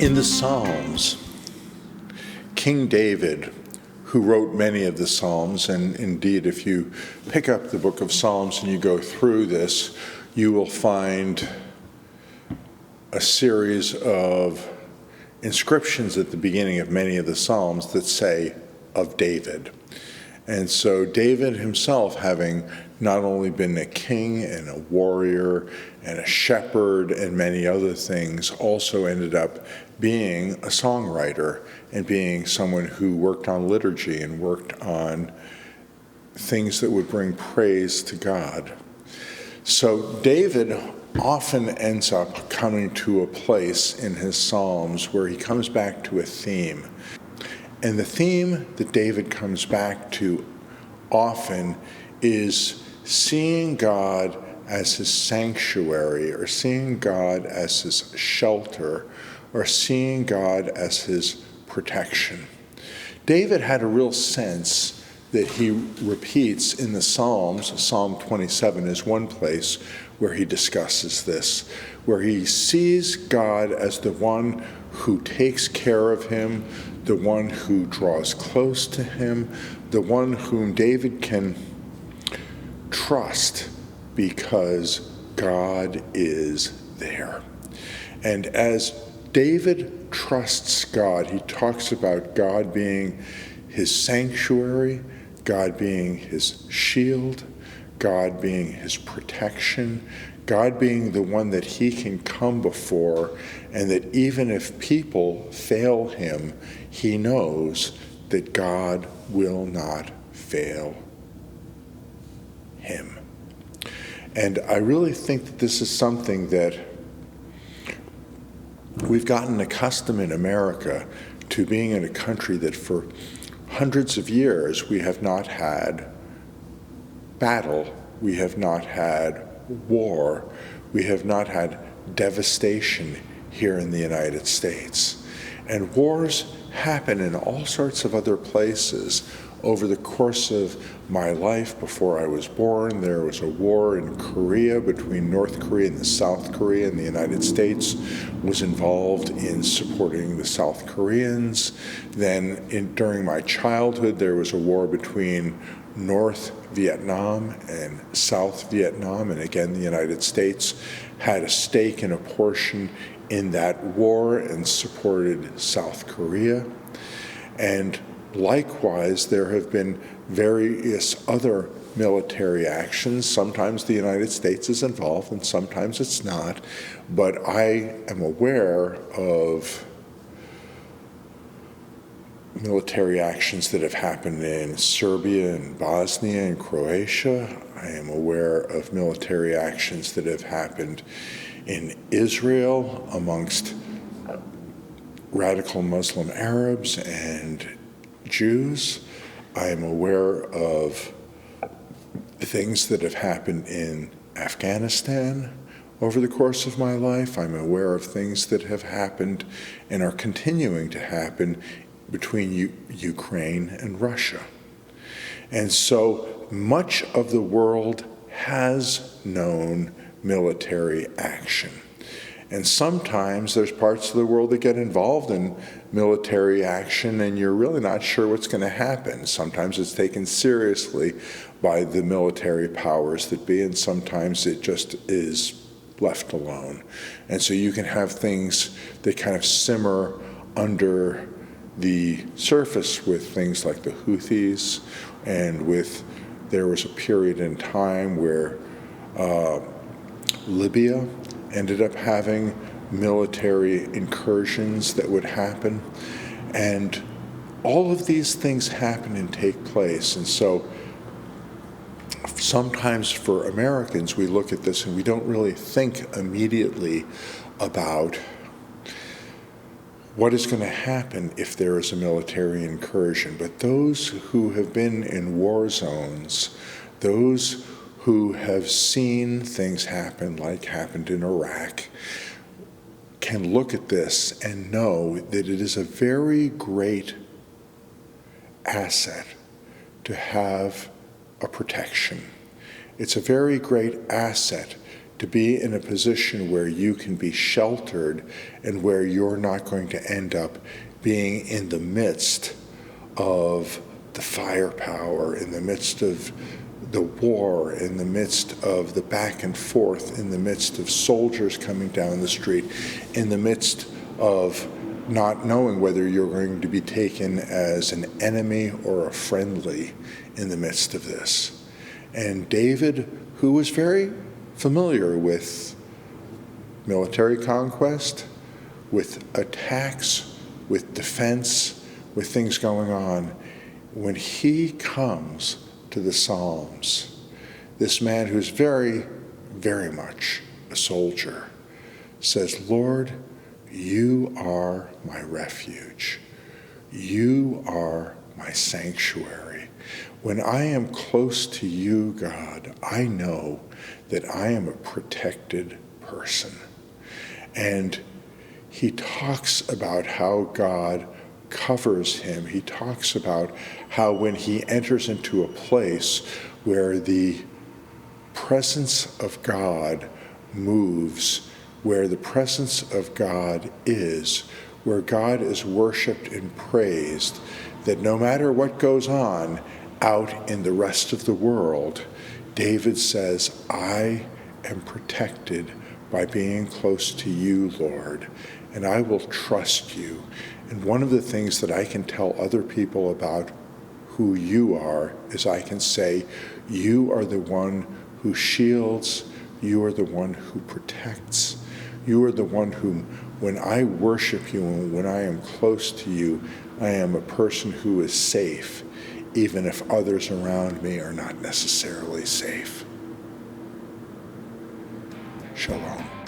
In the Psalms, King David, who wrote many of the Psalms, and indeed if you pick up the book of Psalms and you go through this, you will find a series of inscriptions at the beginning of many of the Psalms that say, of David. And so David himself, having not only been a king and a warrior and a shepherd and many other things, also ended up being a songwriter and being someone who worked on liturgy and worked on things that would bring praise to God. So David often ends up coming to a place in his Psalms where he comes back to a theme. And the theme that David comes back to often is seeing God as his sanctuary, or seeing God as his shelter, or seeing God as his protection. David had a real sense that he repeats in the Psalms. Psalm 27 is one place where he discusses this, where he sees God as the one who takes care of him, the one who draws close to him, the one whom David can trust because God is there. And as David trusts God, he talks about God being his sanctuary, God being his shield, God being his protection, God being the one that he can come before, and that even if people fail him, he knows that God will not fail him. And I really think that this is something that we've gotten accustomed in America to, being in a country that for hundreds of years we have not had battle, we have not had war, we have not had devastation here in the United States. And wars happen in all sorts of other places. Over the course of my life, before I was born, there was a war in Korea between North Korea and South Korea, and the United States was involved in supporting the South Koreans. Then during my childhood, there was a war between North Vietnam and South Vietnam, and again, the United States had a stake and a portion in that war and supported South Korea. And likewise, there have been various other military actions. Sometimes the United States is involved and sometimes it's not, but I am aware of military actions that have happened in Serbia and Bosnia and Croatia. I am aware of military actions that have happened in Israel amongst radical Muslim Arabs and Jews. I am aware of things that have happened in Afghanistan over the course of my life. I'm aware of things that have happened and are continuing to happen between Ukraine and Russia. And so much of the world has known military action. And sometimes there's parts of the world that get involved in military action and you're really not sure what's going to happen. Sometimes it's taken seriously by the military powers that be, and sometimes it just is left alone. And so you can have things that kind of simmer under the surface with things like the Houthis, and there was a period in time where Libya ended up having military incursions that would happen. And all of these things happen and take place. And so sometimes for Americans, we look at this and we don't really think immediately about what is going to happen if there is a military incursion. But those who have been in war zones, those who have seen things happen like happened in Iraq, can look at this and know that it is a very great asset to have a protection. It's a very great asset to be in a position where you can be sheltered and where you're not going to end up being in the midst of the firepower, in the midst of the war, in the midst of the back and forth, in the midst of soldiers coming down the street, in the midst of not knowing whether you're going to be taken as an enemy or a friendly in the midst of this. And David, who was very familiar with military conquest, with attacks, with defense, with things going on, when he comes to the Psalms, this man who's very, very much a soldier says, Lord, you are my refuge. You are my sanctuary. When I am close to you, God, I know that I am a protected person. And he talks about how God covers him. He talks about how when he enters into a place where the presence of God moves, where the presence of God is, where God is worshiped and praised, that no matter what goes on out in the rest of the world, David says, I am protected by being close to you, Lord, and I will trust you. And one of the things that I can tell other people about who you are is I can say, you are the one who shields, you are the one who protects, you are the one whom, when I worship you and when I am close to you, I am a person who is safe, even if others around me are not necessarily safe. Shalom.